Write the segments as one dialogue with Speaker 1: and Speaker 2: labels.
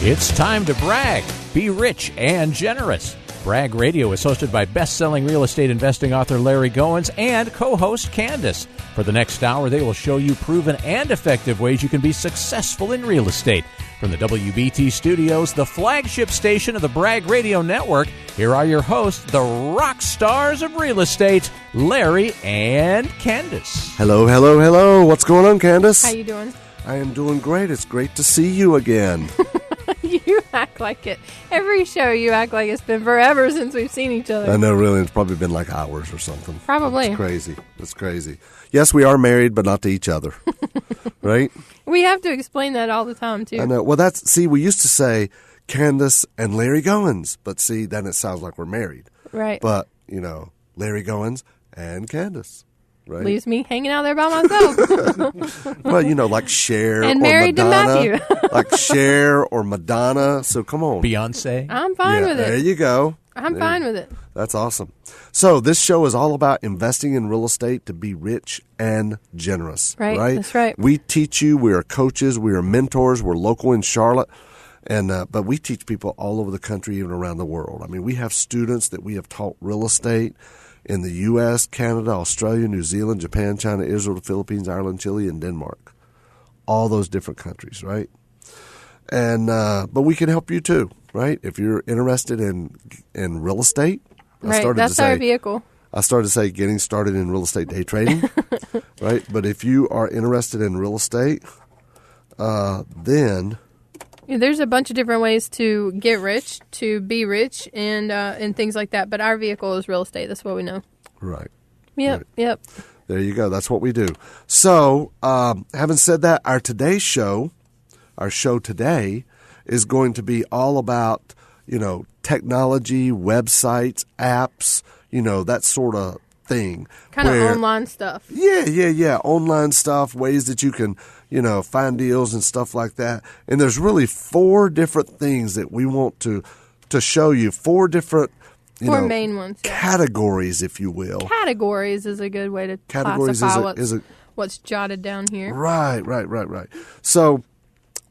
Speaker 1: It's time to brag, be rich and generous. Brag Radio is hosted by best-selling real estate investing author Larry Goins and co-host Kandas. For the next hour, they will show you proven and effective ways you can be successful in real estate. From the WBT studios, the flagship station of the Brag Radio Network, here are your hosts, the rock stars of real estate, Larry and Kandas.
Speaker 2: Hello, hello, hello. What's going on, Kandas?
Speaker 3: How you doing?
Speaker 2: I am doing great. It's great to see you again.
Speaker 3: You act like it. Every show you act like it's been forever since we've seen each other.
Speaker 2: I know, really. It's probably been like hours or something.
Speaker 3: Probably.
Speaker 2: It's crazy. It's crazy. Yes, we are married, but not to each other. Right?
Speaker 3: We have to explain that all the time, too.
Speaker 2: I know. Well, we used to say Kandas and Larry Goins, but see, then it sounds like we're married.
Speaker 3: Right.
Speaker 2: But, Larry Goins and Kandas. Right?
Speaker 3: Leaves me hanging out there by myself.
Speaker 2: Well, like Cher
Speaker 3: and
Speaker 2: or
Speaker 3: married
Speaker 2: Madonna.
Speaker 3: to Matthew.
Speaker 2: Like Cher or Madonna. So come on.
Speaker 1: Beyonce.
Speaker 3: I'm fine with it.
Speaker 2: There you go.
Speaker 3: I'm fine with it.
Speaker 2: That's awesome. So this show is all about investing in real estate to be rich and generous.
Speaker 3: Right. That's right.
Speaker 2: We teach you. We are coaches. We are mentors. We're local in Charlotte. But we teach people all over the country, even around the world. I mean, we have students that we have taught real estate in the U.S., Canada, Australia, New Zealand, Japan, China, Israel, the Philippines, Ireland, Chile, and Denmark. All those different countries, right? And but we can help you too, right? If you're interested in real estate.
Speaker 3: Right, that's our vehicle.
Speaker 2: I started to say getting started in real estate day trading, right? But if you are interested in real estate, then...
Speaker 3: There's a bunch of different ways to get rich, to be rich, and things like that. But our vehicle is real estate. That's what we know.
Speaker 2: Right.
Speaker 3: Yep.
Speaker 2: Right.
Speaker 3: Yep.
Speaker 2: There you go. That's what we do. So, having said that, our show today is going to be all about, technology, websites, apps, that sort of thing.
Speaker 3: Kind of online stuff.
Speaker 2: Yeah. Online stuff, ways that you can, find deals and stuff like that. And there's really 4 different things that we want to show you, 4 different,
Speaker 3: Four main ones. Yeah.
Speaker 2: Categories, if you will.
Speaker 3: Categories is a good way to classify what's jotted down here.
Speaker 2: Right. So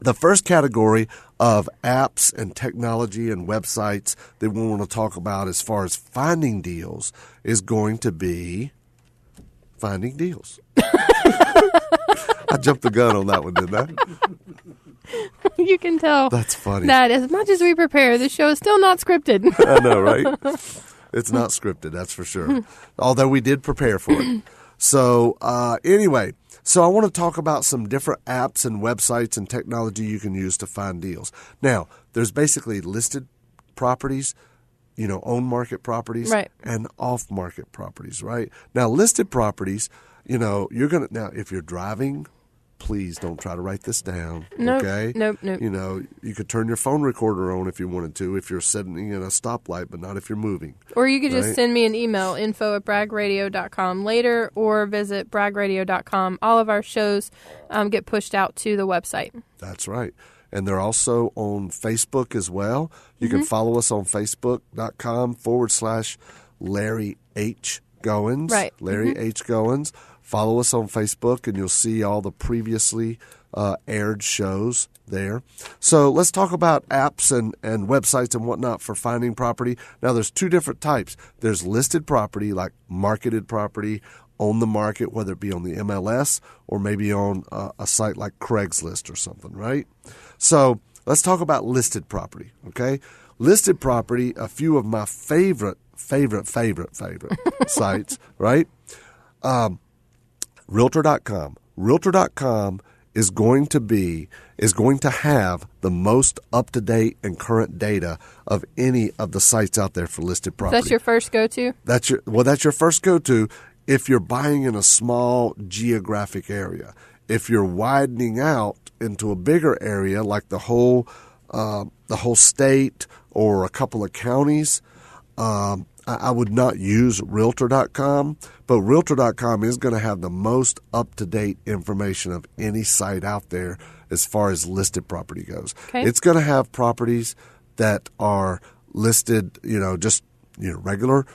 Speaker 2: the first category of apps and technology and websites that we want to talk about as far as finding deals is going to be finding deals. I jumped the gun on that one, didn't I?
Speaker 3: You can tell.
Speaker 2: That's funny.
Speaker 3: That as much as we prepare, the show is still not scripted.
Speaker 2: I know, right? It's not scripted, that's for sure. Although we did prepare for it. So anyway, so I want to talk about some different apps and websites and technology you can use to find deals. Now, there's basically listed properties, on-market properties,
Speaker 3: right,
Speaker 2: and off-market properties, right? Now, listed properties, now if you're driving, please don't try to write this down, okay?
Speaker 3: Nope.
Speaker 2: You could turn your phone recorder on if you wanted to, if you're sitting in a stoplight, but not if you're moving.
Speaker 3: Or you could just send me an email, info@bragradio.com later, or visit bragradio.com. All of our shows get pushed out to the website.
Speaker 2: That's right. And they're also on Facebook as well. You can follow us on Facebook.com/Larry H. Goins.
Speaker 3: Right.
Speaker 2: Larry H. Goins. Follow us on Facebook, and you'll see all the previously aired shows there. So let's talk about apps and websites and whatnot for finding property. Now, there's 2 different types. There's listed property, like marketed property, on the market, whether it be on the MLS or maybe on a site like Craigslist or something, right? So let's talk about listed property, okay? Listed property, a few of my favorite sites, right? Realtor.com. Realtor.com is going to have the most up-to-date and current data of any of the sites out there for listed property.
Speaker 3: That's your first go-to?
Speaker 2: That's your first go-to if you're buying in a small geographic area. If you're widening out into a bigger area, like the whole state or a couple of counties, I would not use Realtor.com, but Realtor.com is going to have the most up-to-date information of any site out there as far as listed property goes.
Speaker 3: Okay.
Speaker 2: It's going to have properties that are listed, regular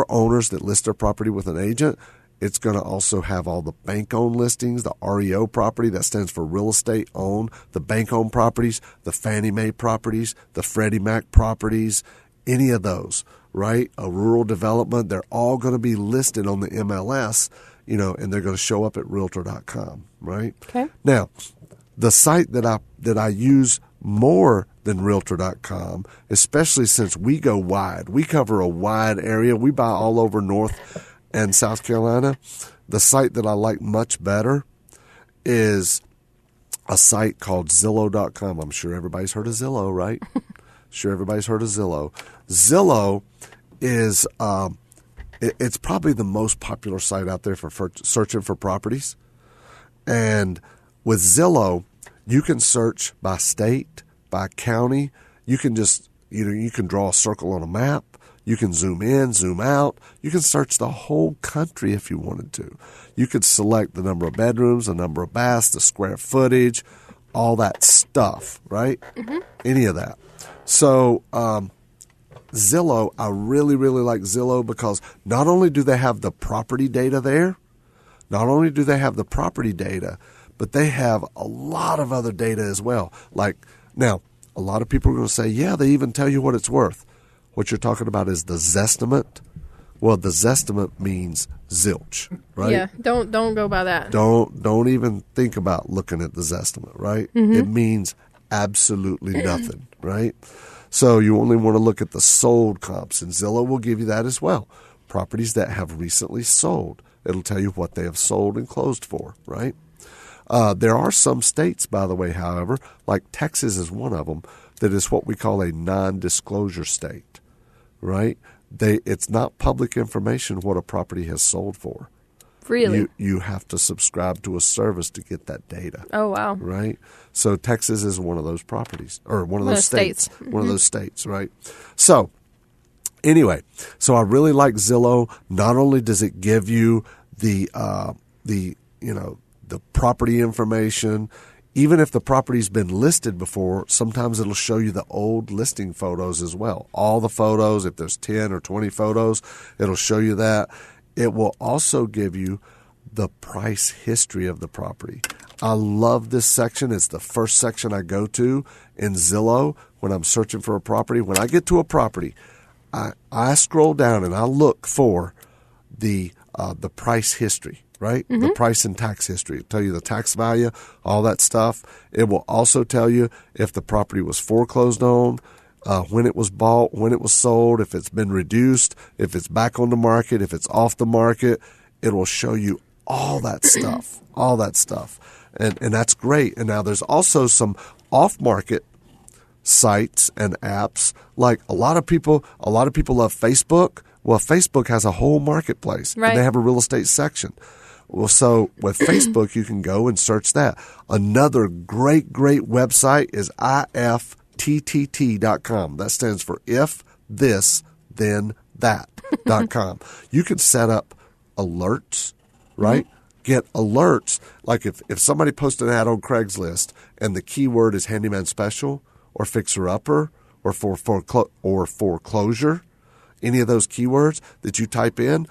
Speaker 2: owners that list their property with an agent, It's going to also have all the bank-owned listings, the REO property, that stands for real estate owned, the bank-owned properties, the Fannie Mae properties, the Freddie Mac properties, any of those, right? A rural development, they're all going to be listed on the MLS, and they're going to show up at Realtor.com, right?
Speaker 3: Okay.
Speaker 2: Now, the site that I use more than Realtor.com, especially since we go wide. We cover a wide area. We buy all over North and South Carolina. The site that I like much better is a site called Zillow.com. I'm sure everybody's heard of Zillow, right? Sure, everybody's heard of Zillow. Zillow is it's probably the most popular site out there for searching for properties. And with Zillow, you can search by state, by county. You can just, you can draw a circle on a map. You can zoom in, zoom out. You can search the whole country if you wanted to. You could select the number of bedrooms, the number of baths, the square footage, all that stuff, right? Mm-hmm. Any of that. So Zillow, I really, really like Zillow because not only do they have the property data there, but they have a lot of other data as well. Like, now, a lot of people are going to say, yeah, they even tell you what it's worth. What you're talking about is the Zestimate. Well, the Zestimate means zilch, right?
Speaker 3: Yeah, don't go by that.
Speaker 2: Don't even think about looking at the Zestimate, right? Mm-hmm. It means absolutely nothing, right? So you only want to look at the sold comps, and Zillow will give you that as well. Properties that have recently sold. It'll tell you what they have sold and closed for, right? There are some states, by the way, however, like Texas is one of them, that is what we call a non-disclosure state, right? It's not public information what a property has sold for.
Speaker 3: Really?
Speaker 2: You have to subscribe to a service to get that data.
Speaker 3: Oh, wow.
Speaker 2: Right? So Texas is one of those properties, or one of those states. Mm-hmm. One of those states, right? So anyway, so I really like Zillow. Not only does it give you the property information, even if the property's been listed before, sometimes it'll show you the old listing photos as well. All the photos, if there's 10 or 20 photos, it'll show you that. It will also give you the price history of the property. I love this section. It's the first section I go to in Zillow when I'm searching for a property. When I get to a property, I scroll down and I look for the price history. Right? Mm-hmm. The price and tax history. It'll tell you the tax value, all that stuff. It will also tell you if the property was foreclosed on, when it was bought, when it was sold, if it's been reduced, if it's back on the market, if it's off the market. It will show you all that stuff, And that's great. And now there's also some off-market sites and apps. Like a lot of people love Facebook. Well, Facebook has a whole marketplace.
Speaker 3: Right.
Speaker 2: And they have a real estate section. Well, so with Facebook, you can go and search that. Another great website is ifttt.com. That stands for if this, then that.com. You can set up alerts, right? Mm-hmm. Get alerts. Like if somebody posts an ad on Craigslist and the keyword is handyman special or fixer-upper or foreclosure, any of those keywords that you type in,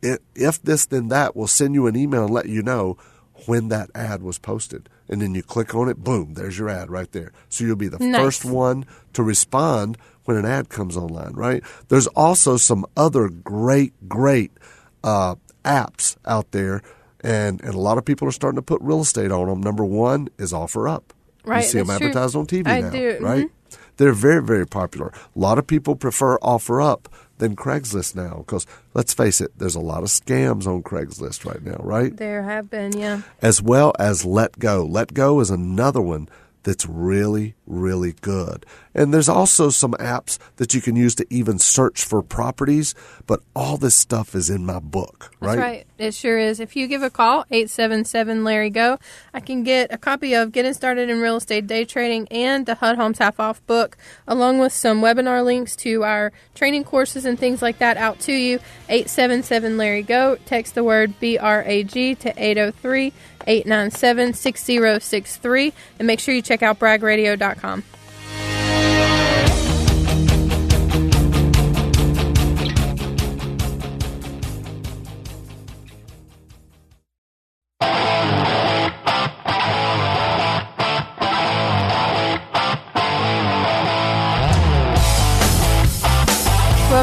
Speaker 2: if this, then that will send you an email and let you know when that ad was posted. And then you click on it, boom, there's your ad right there. So you'll be the first one to respond when an ad comes online, right? There's also some other great apps out there, and a lot of people are starting to put real estate on them. Number one is OfferUp.
Speaker 3: Right,
Speaker 2: you see them advertised on TV now,
Speaker 3: do.
Speaker 2: Right? Mm-hmm. They're very, very popular. A lot of people prefer OfferUp than Craigslist now because, let's face it, there's a lot of scams on Craigslist right now, right?
Speaker 3: There have been, yeah.
Speaker 2: As well as Let Go. Let Go is another one that's really, really good. And there's also some apps that you can use to even search for properties, but all this stuff is in my book, right?
Speaker 3: That's right. It sure is. If you give a call, 877-LARRY-GO, I can get a copy of Getting Started in Real Estate Day Trading and the HUD Homes Half Off book, along with some webinar links to our training courses and things like that out to you. 877-LARRY-GO. Text the word BRAG to 803-897-6063, and make sure you check out bragradio.com.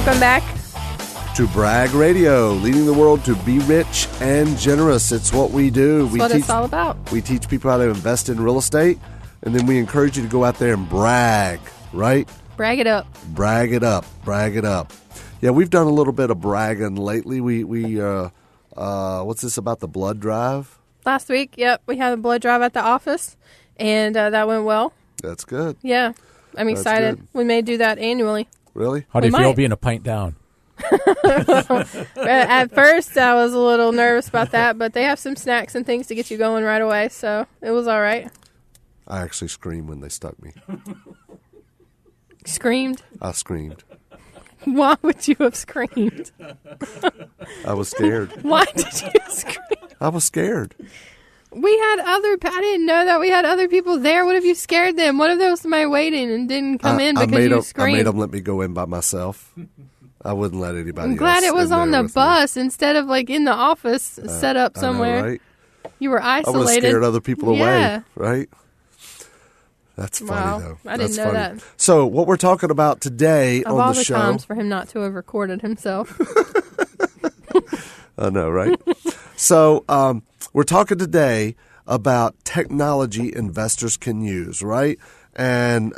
Speaker 3: Welcome back
Speaker 2: to Brag Radio, leading the world to be rich and generous. It's what we do.
Speaker 3: That's what it's all about.
Speaker 2: We teach people how to invest in real estate, and then we encourage you to go out there and brag, right?
Speaker 3: Brag it up.
Speaker 2: Brag it up. Brag it up. Yeah, we've done a little bit of bragging lately. We what's this about the blood drive?
Speaker 3: Last week, yep, we had a blood drive at the office, and that went well.
Speaker 2: That's good.
Speaker 3: Yeah, I'm excited.
Speaker 2: Good.
Speaker 3: We may do that annually.
Speaker 2: Really?
Speaker 1: How do you feel being a pint down?
Speaker 3: At first, I was a little nervous about that, but they have some snacks and things to get you going right away, so it was all right.
Speaker 2: I actually screamed when they stuck me.
Speaker 3: Screamed?
Speaker 2: I screamed.
Speaker 3: Why would you have screamed?
Speaker 2: I was scared.
Speaker 3: Why did you scream?
Speaker 2: I was scared.
Speaker 3: I didn't know that we had other people there. What if you scared them? What if there was somebody waiting and didn't come in because you screamed?
Speaker 2: I made them let me go in by myself. I wouldn't let anybody else.
Speaker 3: I'm glad it was on the bus instead of like in the office set up somewhere.
Speaker 2: I know, right?
Speaker 3: You were isolated.
Speaker 2: I would have scared other people away, right? That's funny, though.
Speaker 3: I didn't know that.
Speaker 2: So what we're talking about today on the show.
Speaker 3: Of all the times for him not to have recorded himself.
Speaker 2: I know, right? So we're talking today about technology investors can use, right? And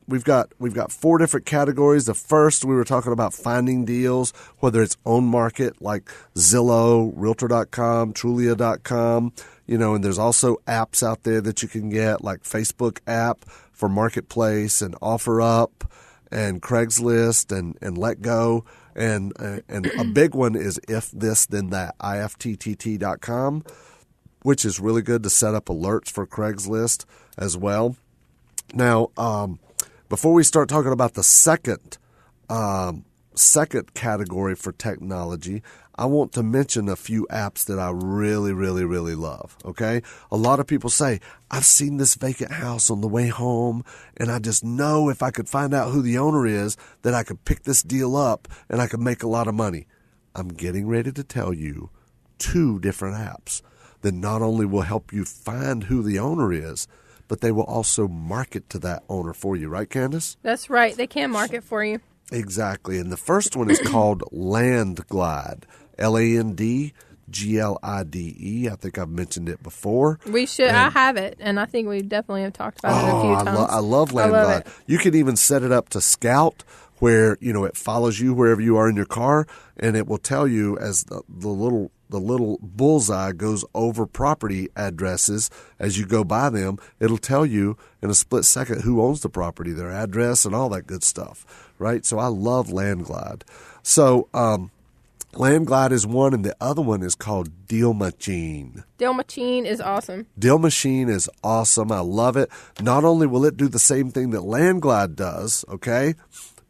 Speaker 2: we've got 4 different categories. The first, we were talking about finding deals, whether it's on market like Zillow, Realtor.com, Trulia.com, and there's also apps out there that you can get like Facebook app for Marketplace and OfferUp and Craigslist and LetGo. And a big one is If This Then That, IFTTT.com, which is really good to set up alerts for Craigslist as well. Now, before we start talking about the second category for technology, I want to mention a few apps that I really, really, really love, okay? A lot of people say, I've seen this vacant house on the way home, and I just know if I could find out who the owner is, that I could pick this deal up and I could make a lot of money. I'm getting ready to tell you 2 different apps that not only will help you find who the owner is, but they will also market to that owner for you. Right, Kandas?
Speaker 3: That's right. They can market for you.
Speaker 2: Exactly. And the first one is called LandGlide, LandGlide. I think I've mentioned it before.
Speaker 3: We should. I have it, and I think we definitely have talked about it a few times.
Speaker 2: I love LandGlide. You can even set it up to scout where, it follows you wherever you are in your car, and it will tell you as the little bullseye goes over property addresses as you go by them. It'll tell you in a split second who owns the property, their address, and all that good stuff, right? So I love LandGlide. So LandGlide is one, and the other one is called Deal Machine.
Speaker 3: Deal Machine is awesome.
Speaker 2: Deal Machine is awesome. I love it. Not only will it do the same thing that LandGlide does, okay,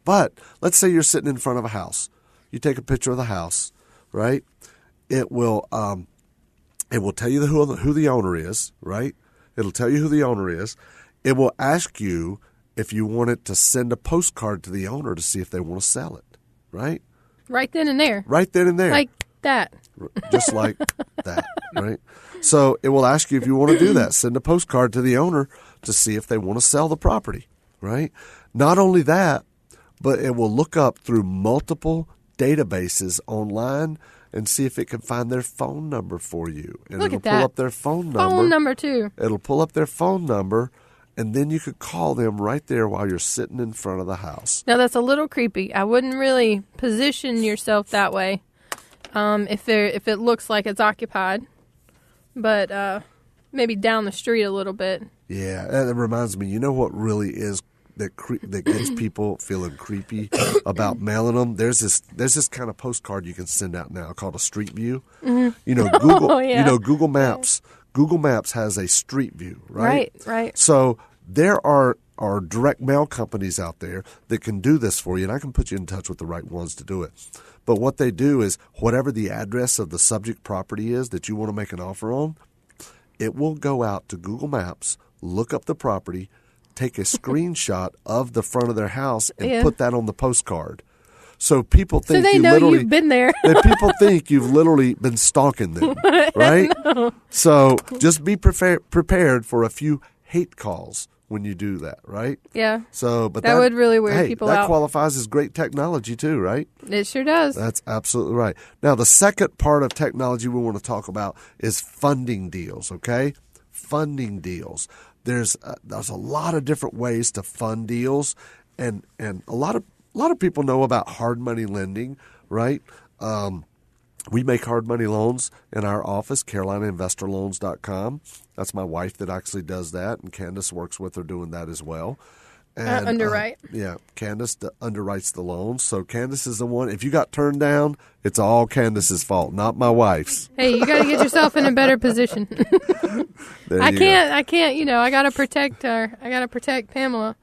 Speaker 2: but let's say you're sitting in front of a house. You take a picture of the house, right? It will tell you who the owner is, right? It'll tell you who the owner is. It will ask you if you want it to send a postcard to the owner to see if they want to sell it, right?
Speaker 3: Right then and there.
Speaker 2: Right then and there.
Speaker 3: Like that.
Speaker 2: Just like that, right? So it will ask you if you want to do that. Send a postcard to the owner to see if they want to sell the property, right? Not only that, but it will look up through multiple databases online and see if it can find their phone number for you. And
Speaker 3: Look
Speaker 2: it'll
Speaker 3: at that.
Speaker 2: pull up their phone number.
Speaker 3: Phone number, too.
Speaker 2: It'll pull up their phone number, and then you could call them right there while you're sitting in front of the house.
Speaker 3: Now, that's a little creepy. I wouldn't really position yourself that way if it looks like it's occupied. But maybe down the street a little bit.
Speaker 2: Yeah, that reminds me, you know what really is that gets people feeling creepy about mailing them? There's this kind of postcard you can send out now called a Street View. Mm-hmm. Google Google Maps. Google Maps has a Street View, right?
Speaker 3: Right.
Speaker 2: So there are direct mail companies out there that can do this for you, and I can put you in touch with the right ones to do it. But what they do is whatever the address of the subject property is that you want to make an offer on, it will go out to Google Maps, look up the property, take a screenshot of the front of their house, and put that on the postcard. So people think
Speaker 3: you've been there.
Speaker 2: that people think you've literally been stalking them, right? So just be prepared for a few hate calls when you do that, right?
Speaker 3: Yeah.
Speaker 2: So, but
Speaker 3: that would really weird people out.
Speaker 2: That qualifies as great technology too, right?
Speaker 3: It sure does.
Speaker 2: That's absolutely right. Now, the second part of technology we want to talk about is funding deals, okay? Funding deals. There's a lot of different ways to fund deals, and a lot of people know about hard money lending, right? We make hard money loans in our office, CarolinaInvestorLoans.com. That's my wife that actually does that, and Kandas works with her doing that as well. And,
Speaker 3: underwrite.
Speaker 2: Kandas underwrites the loans. So Kandas is the one. If you got turned down, it's all Kandas's fault, not my wife's.
Speaker 3: Hey, you got to get yourself in a better position. I can't. You know, I got to protect her. I got to protect Pamela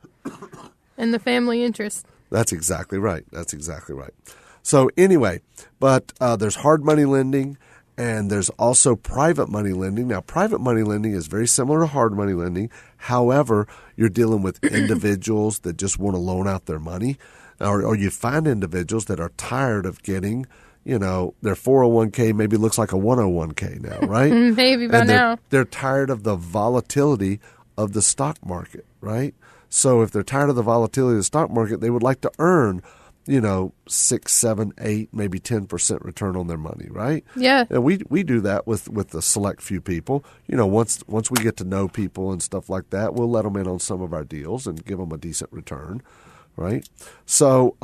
Speaker 3: and the family interest.
Speaker 2: That's exactly right. So anyway, but there's hard money lending, and there's also private money lending. Now, private money lending is very similar to hard money lending. However, you're dealing with individuals that just want to loan out their money, or you find individuals that are tired of getting, you know, their 401k maybe looks like a 101k now, right?
Speaker 3: Maybe by now.
Speaker 2: They're tired of the volatility of the stock market, right? So if they're tired of the volatility of the stock market, they would like to earn, you know, 6, 7, 8, maybe 10% return on their money, right?
Speaker 3: Yeah.
Speaker 2: And we do that with a select few people. You know, once we get to know people and stuff like that, we'll let them in on some of our deals and give them a decent return, right? So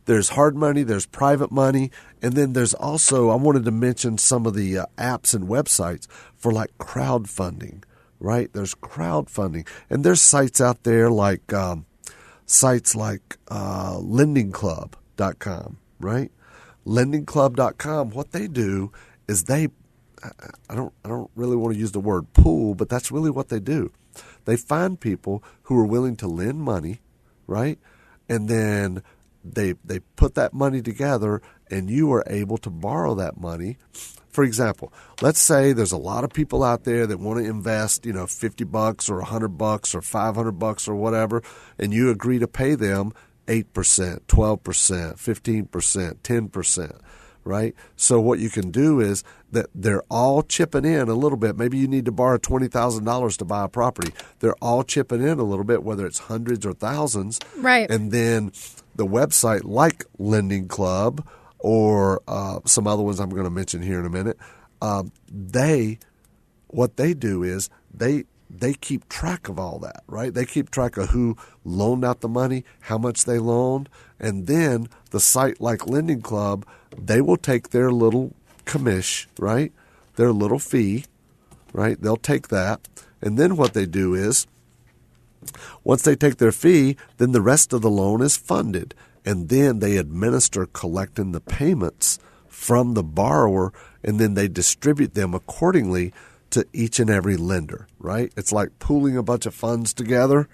Speaker 2: there's hard money, there's private money, and then there's also, I wanted to mention some of the apps and websites for like crowdfunding, right? There's crowdfunding, and there's sites out there like lendingclub.com, right? Lendingclub.com, what they do is I don't really want to use the word pool, but that's really what they do. They find people who are willing to lend money, right? And then they put that money together, and you are able to borrow that money. For example, let's say there's a lot of people out there that want to invest, you know, $50 or $100 or $500 or whatever, and you agree to pay them 8%, 12%, 15%, 10%, right? So what you can do is that they're all chipping in a little bit. Maybe you need to borrow $20,000 to buy a property. They're all chipping in a little bit, whether it's hundreds or thousands.
Speaker 3: Right.
Speaker 2: And then the website like Lending Club or some other ones I'm going to mention here in a minute, what they do is they keep track of all that, right? They keep track of who loaned out the money, how much they loaned, and then the site like Lending Club, they will take their little commish, right? Their little fee, right? They'll take that, and then what they do is, once they take their fee, then the rest of the loan is funded. And then they administer collecting the payments from the borrower, and then they distribute them accordingly to each and every lender, right? It's like pooling a bunch of funds together,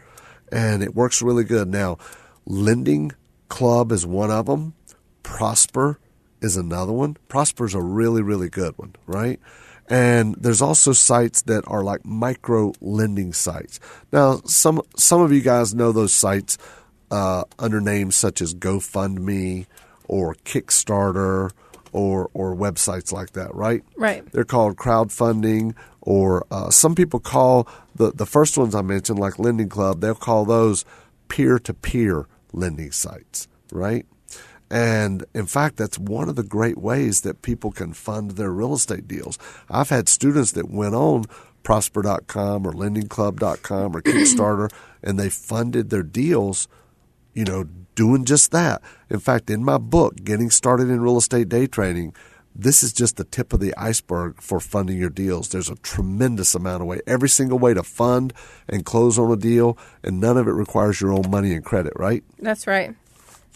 Speaker 2: and it works really good. Now, Lending Club is one of them. Prosper is another one. Prosper is a really, really good one, right? And there's also sites that are like micro lending sites. Now, some of you guys know those sites under names such as GoFundMe or Kickstarter or websites like that, right?
Speaker 3: Right.
Speaker 2: They're called crowdfunding, or some people call the first ones I mentioned, like Lending Club, they'll call those peer-to-peer lending sites, right? And in fact, that's one of the great ways that people can fund their real estate deals. I've had students that went on Prosper.com or LendingClub.com or Kickstarter, and they funded their deals, you know, doing just that. In fact, in my book, Getting Started in Real Estate Day Trading, this is just the tip of the iceberg for funding your deals. There's a tremendous amount of way, every single way to fund and close on a deal, and none of it requires your own money and credit, right?
Speaker 3: That's right.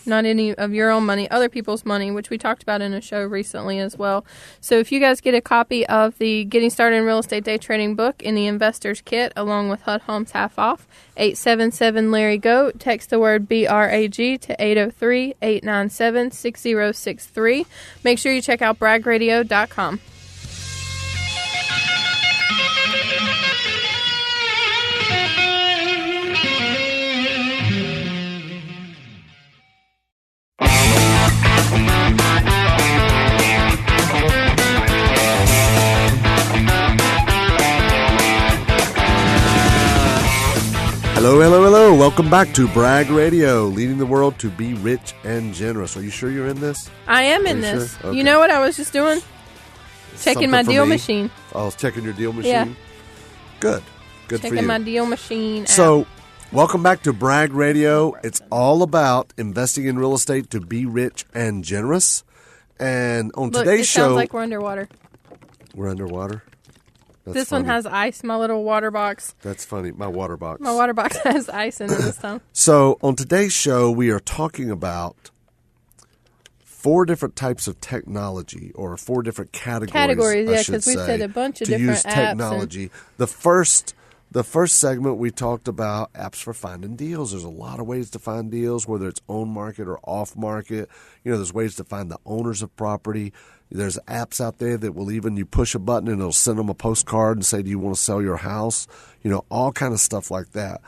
Speaker 3: Not any of your own money, other people's money, which we talked about in a show recently as well. So if you guys get a copy of the Getting Started in Real Estate Day Trading book in the Investor's Kit, along with HUD Homes half off, 877-LARRY-GO, text the word BRAG to 803-897-6063. Make sure you check out bragradio.com.
Speaker 2: Hello, hello, hello. Welcome back to Brag Radio, leading the world to be rich and generous. Are you sure you're in this?
Speaker 3: I am in this.
Speaker 2: Sure? Okay.
Speaker 3: You know what I was just doing? Checking my deal machine.
Speaker 2: Oh, I was checking your deal machine?
Speaker 3: Yeah.
Speaker 2: Good. Good for you.
Speaker 3: Checking my deal machine.
Speaker 2: So, welcome back to Brag Radio. It's all about investing in real estate to be rich and generous. And on today's show...
Speaker 3: sounds like we're underwater.
Speaker 2: We're underwater? That's
Speaker 3: this
Speaker 2: funny.
Speaker 3: one has ice, my little water box.
Speaker 2: That's funny. My water box.
Speaker 3: My water box has ice in it this time.
Speaker 2: So, on today's show, we are talking about 4 different types of technology, or 4 different categories,
Speaker 3: yeah, because we've said a bunch of different
Speaker 2: use
Speaker 3: apps.
Speaker 2: Technology. The first segment we talked about apps for finding deals. There's a lot of ways to find deals, whether it's on market or off market. There's ways to find the owners of property. There's apps out there that will even, you push a button and it'll send them a postcard and say, do you want to sell your house? All kind of stuff like that.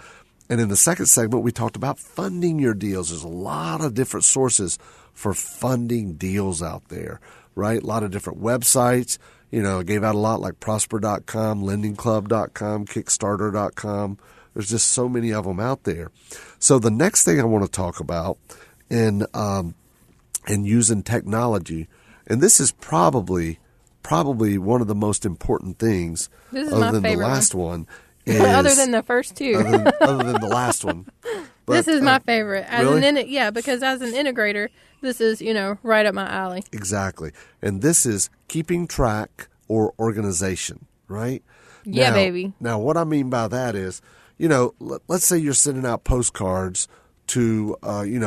Speaker 2: And in the second segment, we talked about funding your deals. There's a lot of different sources for funding deals out there, right? A lot of different websites. I gave out a lot like Prosper.com, LendingClub.com, Kickstarter.com. There's just so many of them out there. So the next thing I want to talk about in using technology, and this is probably one of the most important things, other than the last one.
Speaker 3: Other than the first 2.
Speaker 2: other than the last one. But,
Speaker 3: this is my favorite.
Speaker 2: Really?
Speaker 3: Because as an integrator, this is, right up my alley.
Speaker 2: Exactly. And this is keeping track or organization, right?
Speaker 3: Yeah, baby.
Speaker 2: Now, what I mean by that is, let's say you're sending out postcards to,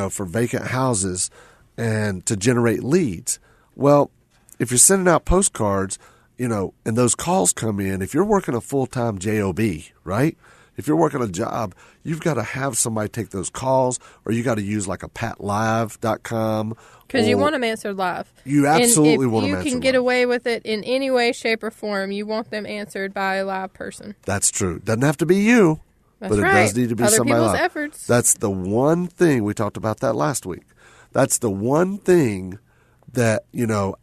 Speaker 2: for vacant houses and to generate leads. Well, if you're sending out postcards, and those calls come in, if you're working a full-time job, right? If you're working a job, you've got to have somebody take those calls, or you got to use like a patlive.com.
Speaker 3: Because you want them answered live.
Speaker 2: You absolutely want them answered live.
Speaker 3: If you can get away with it in any way, shape, or form, you want them answered by a live person.
Speaker 2: That's true. Doesn't have to be you,
Speaker 3: but
Speaker 2: it does need to be somebody live.
Speaker 3: Other people's efforts.
Speaker 2: That's the one thing, we talked about that last week. That's the one thing that,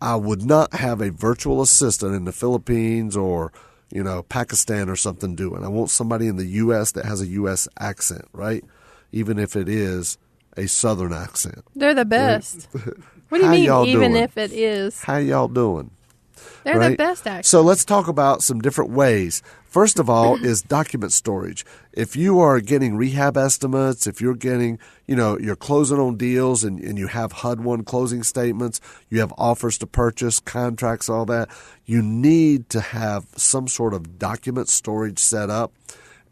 Speaker 2: I would not have a virtual assistant in the Philippines or, Pakistan or something doing. I want somebody in the U.S. that has a U.S. accent, right? Even if it is a Southern accent.
Speaker 3: They're the best. What do you mean, even if it is?
Speaker 2: How y'all doing?
Speaker 3: They're the best, actually.
Speaker 2: So let's talk about some different ways. First of all is document storage. If you are getting rehab estimates, if you're getting, you're closing on deals and you have HUD-1 closing statements, you have offers to purchase, contracts, all that, you need to have some sort of document storage set up.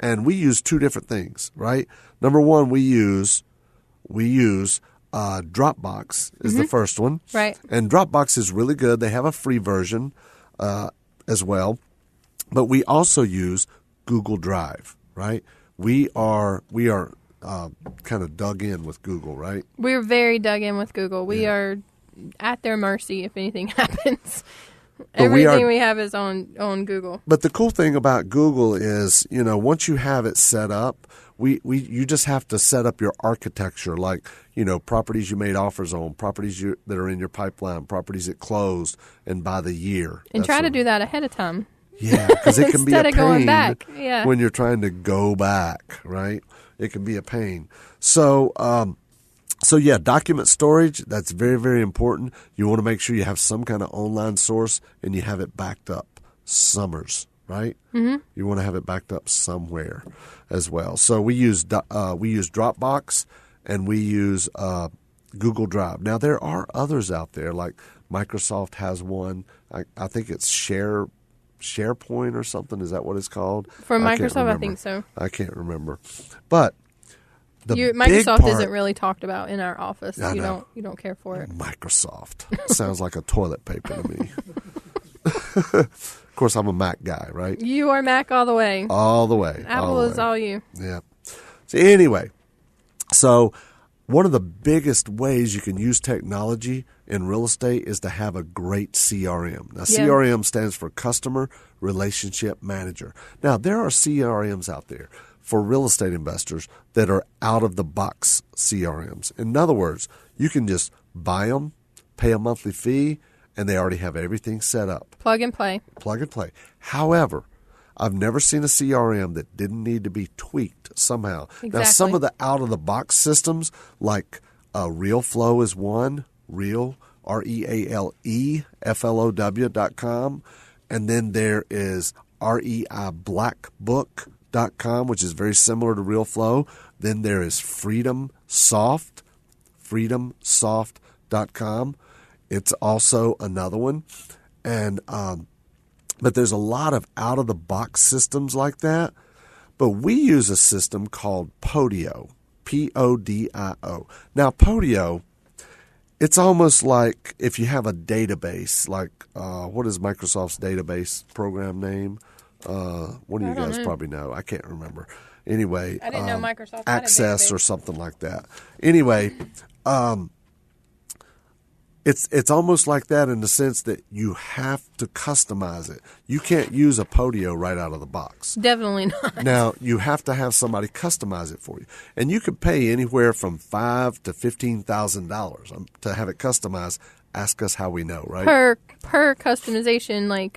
Speaker 2: And we use 2 different things, right? Number one, we use Dropbox is the first one.
Speaker 3: Right.
Speaker 2: And Dropbox is really good. They have a free version as well. But we also use Google Drive, right? We are kind of dug in with Google, right?
Speaker 3: We're very dug in with Google. We are at their mercy if anything happens. Everything we have is on Google.
Speaker 2: But the cool thing about Google is, once you have it set up, you just have to set up your architecture, like, properties you made offers on, properties that are in your pipeline, properties that closed, and by the year.
Speaker 3: And try to do that ahead of time.
Speaker 2: Yeah, because it can be a pain
Speaker 3: going back.
Speaker 2: when you're trying to go back, right? It can be a pain. So document storage, that's very, very important. You want to make sure you have some kind of online source and you have it backed up summers, right? Mm-hmm. You want to have it backed up somewhere as well. So we use Dropbox and we use Google Drive. Now, there are others out there, like Microsoft has one. I think it's SharePoint or something. Is that what it's called?
Speaker 3: For Microsoft, I think so.
Speaker 2: I can't remember. But
Speaker 3: Microsoft isn't really talked about in our office. You don't care for it.
Speaker 2: Microsoft sounds like a toilet paper to me. Of course, I'm a Mac guy, right?
Speaker 3: You are Mac all the way.
Speaker 2: All the way.
Speaker 3: Apple is all you.
Speaker 2: Yeah. So anyway, one of the biggest ways you can use technology in real estate is to have a great CRM. Now, CRM stands for Customer Relationship Manager. Now, there are CRMs out there for real estate investors that are out-of-the-box CRMs. In other words, you can just buy them, pay a monthly fee, and they already have everything set up.
Speaker 3: Plug and play.
Speaker 2: Plug and play. However, I've never seen a CRM that didn't need to be tweaked somehow.
Speaker 3: Exactly.
Speaker 2: Now, some of the out-of-the-box systems, like RealFlow is one, Real, RealeFLOW.com, and then there is REIBlackbook.com, which is very similar to RealFlow. Then there is freedomsoft.com. It's also another one. And but there's a lot of out-of-the-box systems like that. But we use a system called Podio, Podio. Now, Podio, it's almost like if you have a database, like what is Microsoft's database program name? One of you guys probably know. I can't remember. Anyway,
Speaker 3: I didn't know Microsoft
Speaker 2: Access or something like that. Anyway, it's almost like that in the sense that you have to customize it. You can't use a Podio right out of the box.
Speaker 3: Definitely not.
Speaker 2: Now, you have to have somebody customize it for you. And you could pay anywhere from $5,000 to $15,000 to have it customized. Ask us how we know, right?
Speaker 3: Per customization, like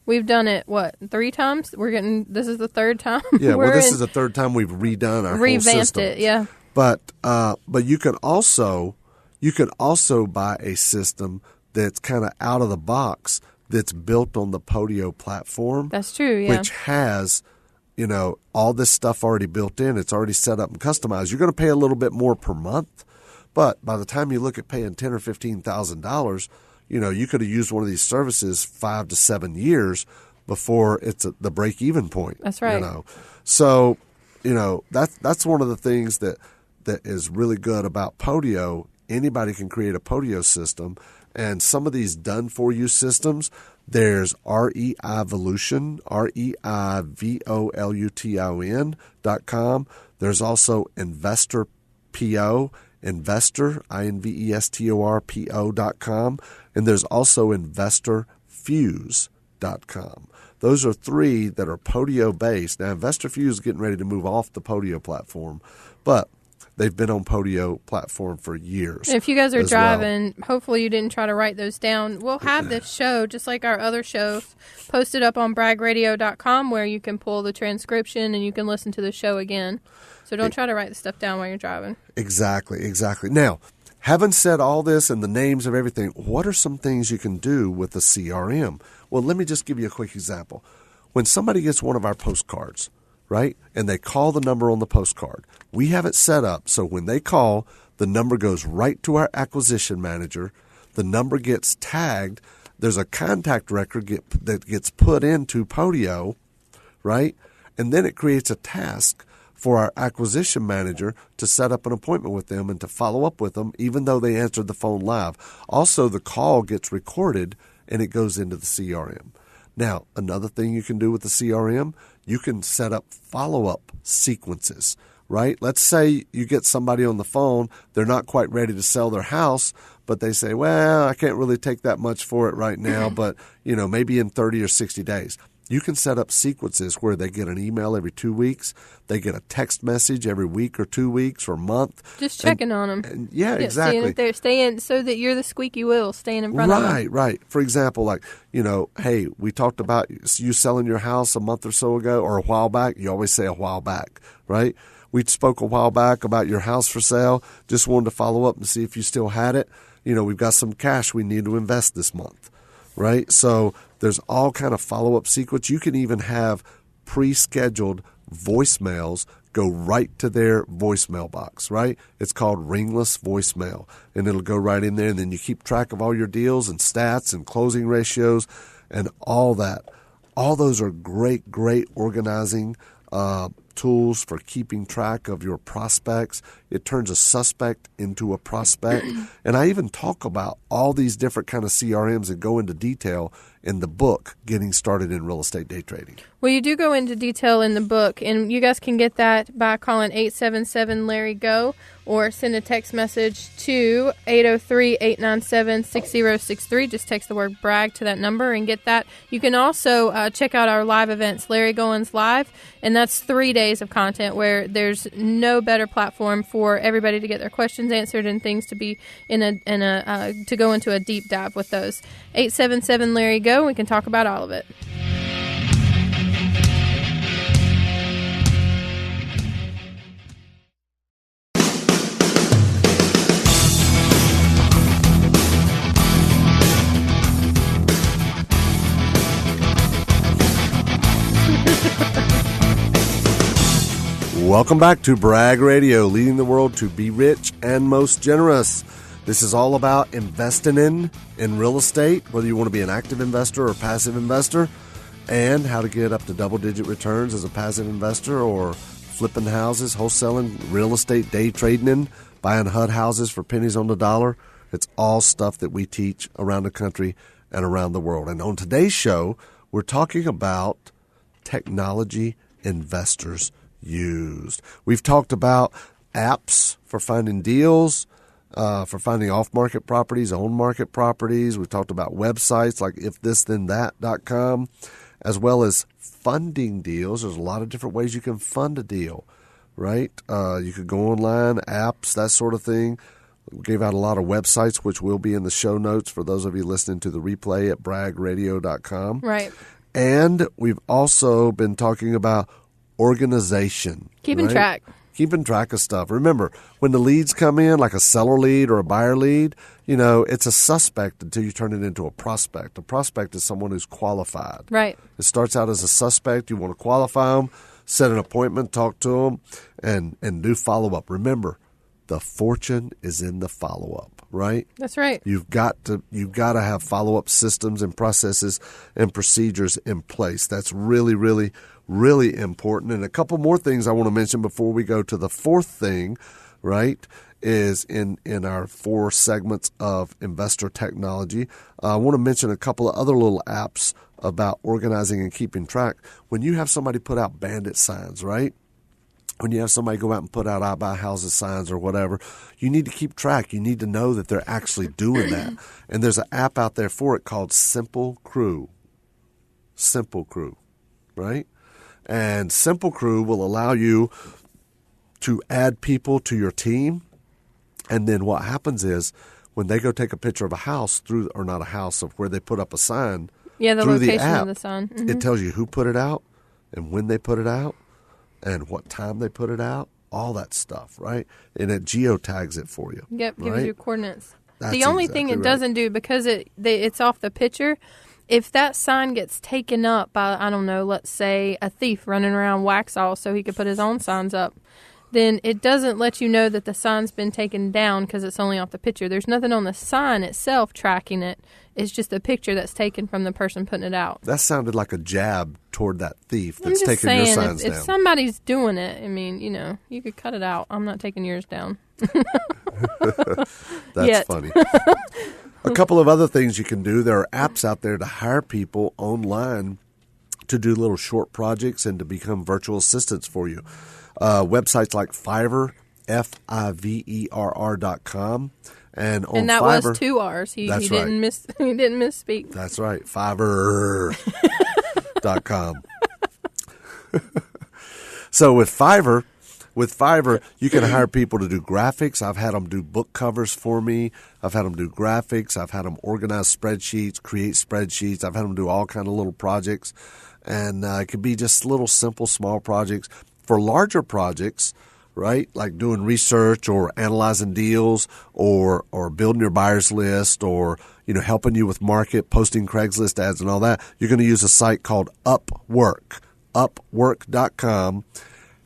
Speaker 3: we've done it 3 times. This is the 3rd time.
Speaker 2: Yeah, this is the 3rd time we've redone our whole system.
Speaker 3: Revamped it, yeah.
Speaker 2: But you could also buy a system that's kind of out of the box that's built on the Podio platform.
Speaker 3: That's true, yeah.
Speaker 2: Which has, all this stuff already built in. It's already set up and customized. You're going to pay a little bit more per month, but by the time you look at paying $10,000 or $15,000, you could have used one of these services 5 to 7 years before it's the break-even point.
Speaker 3: That's right.
Speaker 2: So, that's one of the things that is really good about Podio. Anybody can create a Podio system, and some of these done-for-you systems, there's REIvolution, REIVolution.com. There's also InvestorPO, Investor, INVESTORPO.com, and there's also InvestorFuse.com. Those are 3 that are Podio-based. Now, InvestorFuse is getting ready to move off the Podio platform, but they've been on Podio platform for years.
Speaker 3: If you guys are driving, hopefully you didn't try to write those down. We'll have this show, just like our other shows, posted up on bragradio.com where you can pull the transcription and you can listen to the show again. So don't try to write the stuff down while you're driving. Exactly.
Speaker 2: Now, having said all this and the names of everything, what are some things you can do with the CRM? Well, let me just give you a quick example. When somebody gets one of our postcards, right, and they call the number on the postcard, we have it set up so when they call, the number goes right to our acquisition manager. The number gets tagged. There's a contact record that gets put into Podio, right, and then it creates a task for our acquisition manager to set up an appointment with them and to follow up with them, even though they answered the phone live. Also, the call gets recorded and it goes into the CRM. Now, another thing you can do with the CRM, you can set up follow-up sequences, right? Let's say you get somebody on the phone, they're not quite ready to sell their house, but they say, well, I can't really take that much for it right now, but, maybe in 30 or 60 days. You can set up sequences where they get an email every 2 weeks, they get a text message every week or 2 weeks or a month.
Speaker 3: Just checking on them.
Speaker 2: And exactly.
Speaker 3: Staying so that you're the squeaky wheel, staying in front of them.
Speaker 2: Right. For example, hey, we talked about you selling your house a month or so ago or a while back. You always say a while back, right? We spoke a while back about your house for sale. Just wanted to follow up and see if you still had it. We've got some cash we need to invest this month, right? So there's all kind of follow-up sequence. You can even have pre-scheduled voicemails go right to their voicemail box, right? It's called ringless voicemail, and it'll go right in there, and then you keep track of all your deals and stats and closing ratios and all that. All those are great organizing tools for keeping track of your prospects. It turns a suspect into a prospect. And I even talk about all these different kind of CRMs and go into detail in the book, Getting Started in Real Estate Day Trading.
Speaker 3: Well, you do go into detail in the book, and you guys can get that by calling 877-LARRY-GO or send a text message to 803-897-6063. Just text the word brag to that number and get that. You can also check out our live events, Larry Goins Live, and that's 3 days of content where there's no better platform for everybody to get their questions answered and things to be to go into a deep dive with those. 877-LARRY-GO. We can talk about all of it.
Speaker 2: Welcome back to Bragg Radio, leading the world to be rich and most generous. This is all about investing in real estate, whether you want to be an active investor or passive investor, and how to get up to double-digit returns as a passive investor, or flipping houses, wholesaling, real estate, day trading in, buying HUD houses for pennies on the dollar. It's all stuff that we teach around the country and around the world. And on today's show, we're talking about technology investors used. We've talked about apps for finding deals, for finding off-market properties, on-market properties. We've talked about websites like ifthisthenthat.com, as well as funding deals. There's a lot of different ways you can fund a deal, right? You could go online, apps, that sort of thing. We gave out a lot of websites, which will be in the show notes for those of you listening to the replay at braggradio.com.
Speaker 3: Right.
Speaker 2: And we've also been talking about organization.
Speaker 3: Keeping track.
Speaker 2: Keeping track of stuff. Remember, when the leads come in, like a seller lead or a buyer lead, it's a suspect until you turn it into a prospect. A prospect is someone who's qualified.
Speaker 3: Right.
Speaker 2: It starts out as a suspect. You want to qualify them, set an appointment, talk to them, and do follow-up. Remember, the fortune is in the follow-up. Right?
Speaker 3: That's right.
Speaker 2: You've got to have follow-up systems and processes and procedures in place. That's really, really, really important. And a couple more things I want to mention before we go to the fourth thing, right, is in our 4 segments of investor technology. I want to mention a couple of other little apps about organizing and keeping track. When you have somebody put out bandit signs, right? When you have somebody go out and put out I buy houses signs or whatever, you need to keep track. You need to know that they're actually doing that. And there's an app out there for it called Simple Crew. Simple Crew, right? And Simple Crew will allow you to add people to your team. And then what happens is when they go take a picture of a house of where they put up a sign,
Speaker 3: the
Speaker 2: through
Speaker 3: location
Speaker 2: the app,
Speaker 3: of the sign. Mm-hmm.
Speaker 2: It tells you who put it out and when they put it out, and what time they put it out, all that stuff, right? And it geotags it for you.
Speaker 3: Yep,
Speaker 2: right?
Speaker 3: gives you coordinates.
Speaker 2: That's
Speaker 3: the only thing it doesn't do, because it's off the picture, if that sign gets taken up by, I don't know, let's say a thief running around Waxhaw so he could put his own signs up, then it doesn't let you know that the sign's been taken down because it's only off the picture. There's nothing on the sign itself tracking it. It's just a picture that's taken from the person putting it out.
Speaker 2: That sounded like a jab toward that thief that's taking your signs down.
Speaker 3: If somebody's doing it, I mean, you could cut it out. I'm not taking yours down.
Speaker 2: That's funny. A couple of other things you can do. There are apps out there to hire people online to do little short projects and to become virtual assistants for you. Websites like Fiverr, Fiverr.com. And
Speaker 3: that
Speaker 2: Fiverr,
Speaker 3: was 2 R's. He
Speaker 2: that's
Speaker 3: didn't
Speaker 2: right.
Speaker 3: he didn't misspeak.
Speaker 2: That's right. Fiverr.com. So with Fiverr, you can hire people to do graphics. I've had them do book covers for me. I've had them do graphics. I've had them organize spreadsheets, create spreadsheets. I've had them do all kind of little projects. And it could be just little simple, small projects. For larger projects, right, like doing research or analyzing deals or building your buyer's list or, helping you with market, posting Craigslist ads and all that, you're going to use a site called Upwork. Upwork.com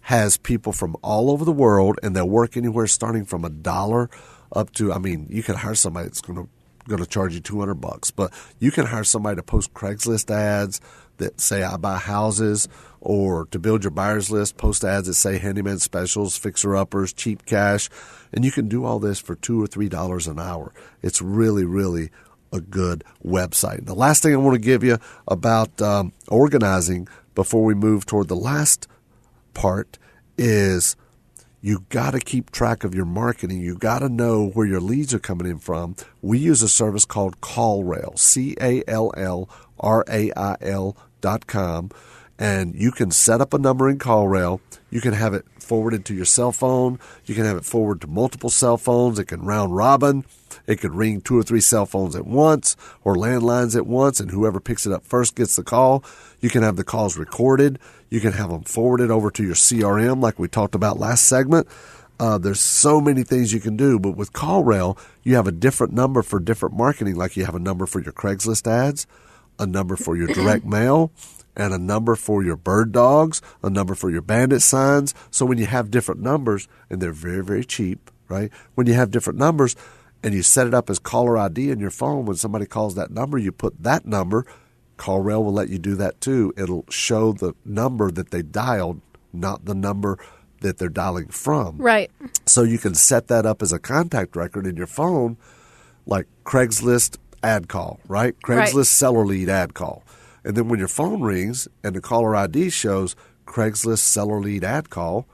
Speaker 2: has people from all over the world, and they'll work anywhere starting from $1 up to, you can hire somebody that's going to charge you $200, but you can hire somebody to post Craigslist ads that say I buy houses, or to build your buyer's list, post ads that say handyman specials, fixer-uppers, cheap cash, and you can do all this for $2 or $3 an hour. It's really, really a good website. The last thing I want to give you about organizing before we move toward the last part is you got to keep track of your marketing. You got to know where your leads are coming in from. We use a service called CallRail, CallRail.com, and you can set up a number in CallRail. You can have it forwarded to your cell phone. You can have it forwarded to multiple cell phones. It can round robin. It could ring 2 or 3 cell phones at once or landlines at once, and whoever picks it up first gets the call. You can have the calls recorded. You can have them forwarded over to your CRM like we talked about last segment. There's so many things you can do, but with CallRail, you have a different number for different marketing, like you have a number for your Craigslist ads, a number for your direct mail, and a number for your bird dogs, a number for your bandit signs. So when you have different numbers, and they're very, very cheap, right? When you have different numbers and you set it up as caller ID in your phone, when somebody calls that number, you put that number. CallRail will let you do that too. It'll show the number that they dialed, not the number that they're dialing from.
Speaker 3: Right.
Speaker 2: So you can set that up as a contact record in your phone, like Craigslist ad call, right? Craigslist seller lead ad call. And then when your phone rings and the caller ID shows Craigslist seller lead ad call,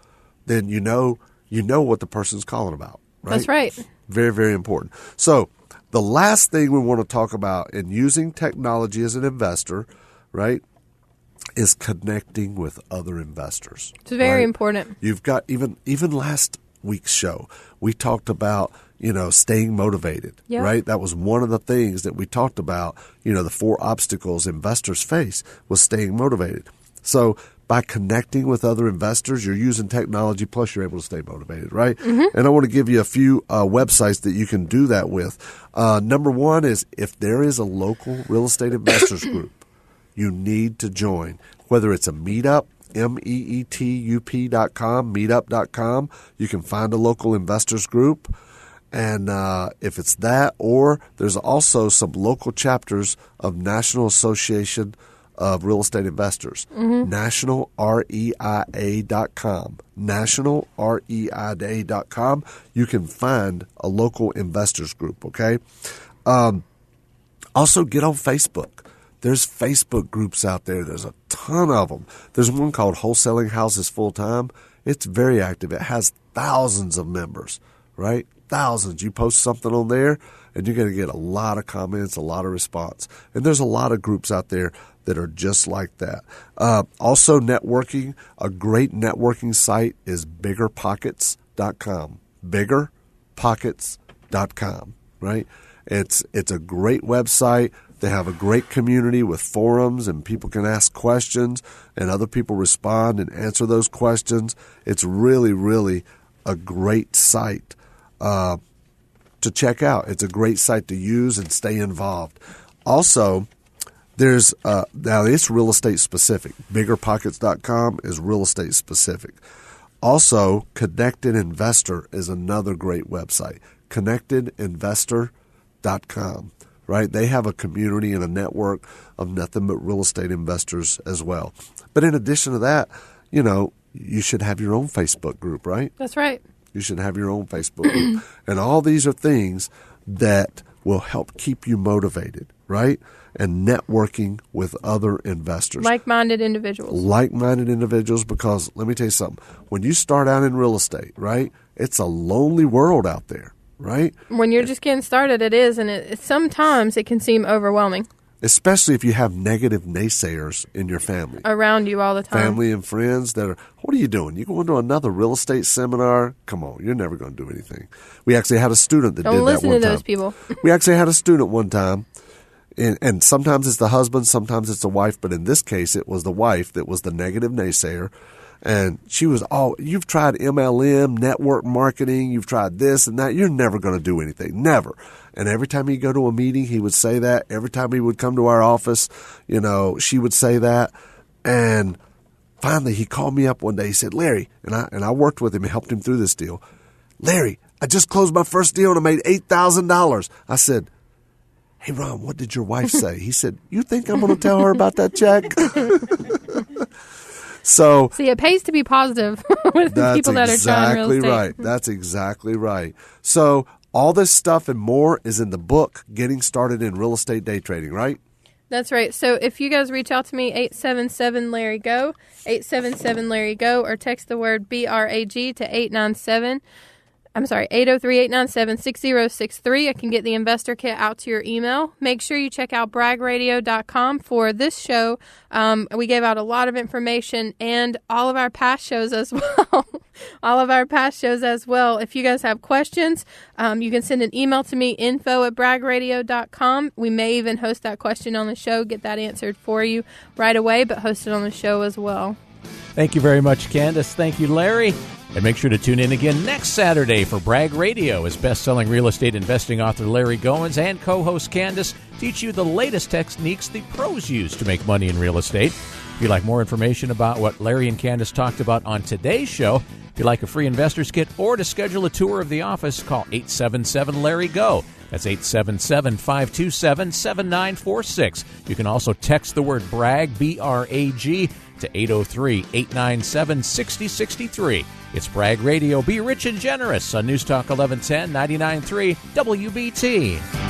Speaker 2: then you know what the person's calling about, right?
Speaker 3: That's right.
Speaker 2: Very, very important. So the last thing we want to talk about in using technology as an investor, right, is connecting with other investors.
Speaker 3: It's very
Speaker 2: right?
Speaker 3: important.
Speaker 2: You've got even last week's show, we talked about, staying motivated, right? That was one of the things that we talked about, the 4 obstacles investors face was staying motivated. So by connecting with other investors, you're using technology, plus you're able to stay motivated, right? Mm-hmm. And I want to give you a few websites that you can do that with. Number one is if there is a local real estate investors group, you need to join, whether it's a meetup, meetup.com, meetup.com. You can find a local investors group. And if it's that, or there's also some local chapters of National Association of Real Estate Investors, nationalreia.com, nationalreia.com. You can find a local investors group, okay? Also, get on Facebook. There's Facebook groups out there. There's a ton of them. There's one called Wholesaling Houses Full Time. It's very active. It has thousands of members, right? Thousands. You post something on there, and you're going to get a lot of comments, a lot of response. And there's a lot of groups out there that are just like that. Also, networking. A great networking site is biggerpockets.com. Biggerpockets.com, right? It's a great website. They have a great community with forums, and people can ask questions, and other people respond and answer those questions. It's really, really a great site to check out. It's a great site to use and stay involved. Also, there's now it's real estate specific. Biggerpockets.com is real estate specific. Also, Connected Investor is another great website. ConnectedInvestor.com. Right? They have a community and a network of nothing but real estate investors as well. But in addition to that, you should have your own Facebook group, right?
Speaker 3: That's right.
Speaker 2: You should have your own Facebook group. And all these are things that will help keep you motivated, right? And networking with other investors.
Speaker 3: Like-minded individuals.
Speaker 2: Like-minded individuals, because let me tell you something. When you start out in real estate, right, it's a lonely world out there. Right?
Speaker 3: When you're just getting started, it is, and sometimes it can seem overwhelming.
Speaker 2: Especially if you have negative naysayers in your family.
Speaker 3: Around you all the time.
Speaker 2: Family and friends that are, what are you doing? You going to another real estate seminar? Come on, you're never going to do anything. We actually had a student that did that one time.
Speaker 3: Don't listen to those people.
Speaker 2: We actually had a student one time, and sometimes it's the husband, sometimes it's the wife, but in this case, it was the wife that was the negative naysayer. And she was you've tried MLM, network marketing, you've tried this and that. You're never going to do anything. Never. And every time he'd go to a meeting, he would say that. Every time he would come to our office, she would say that. And finally, he called me up one day. He said, Larry, and I worked with him and helped him through this deal. Larry, I just closed my first deal and I made $8,000. I said, hey, Ron, what did your wife say? He said, you think I'm going to tell her about that check? So,
Speaker 3: see, it pays to be positive with the people that are trying real estate.
Speaker 2: Right. That's exactly right. So all this stuff and more is in the book, Getting Started in Real Estate Day Trading, right?
Speaker 3: That's right. So if you guys reach out to me, 877-LARRY-GO, 877-LARRY-GO, or text the word BRAG to 803-897-6063. I can get the investor kit out to your email. Make sure you check out bragradio.com for this show. We gave out a lot of information and all of our past shows as well. If you guys have questions, you can send an email to me, info@bragradio.com. We may even host that question on the show, get that answered for you right away, but host it on the show as well.
Speaker 1: Thank you very much, Kandas. Thank you, Larry. And make sure to tune in again next Saturday for Brag Radio as best-selling real estate investing author Larry Goins and co-host Kandas teach you the latest techniques the pros use to make money in real estate. If you'd like more information about what Larry and Kandas talked about on today's show, if you'd like a free investor's kit or to schedule a tour of the office, call 877-LARRY-GO. That's 877-527-7946. You can also text the word BRAG, B-R-A-G, to 803-897-6063. It's Brag Radio. Be rich and generous on News Talk 1110, 99.3 WBT.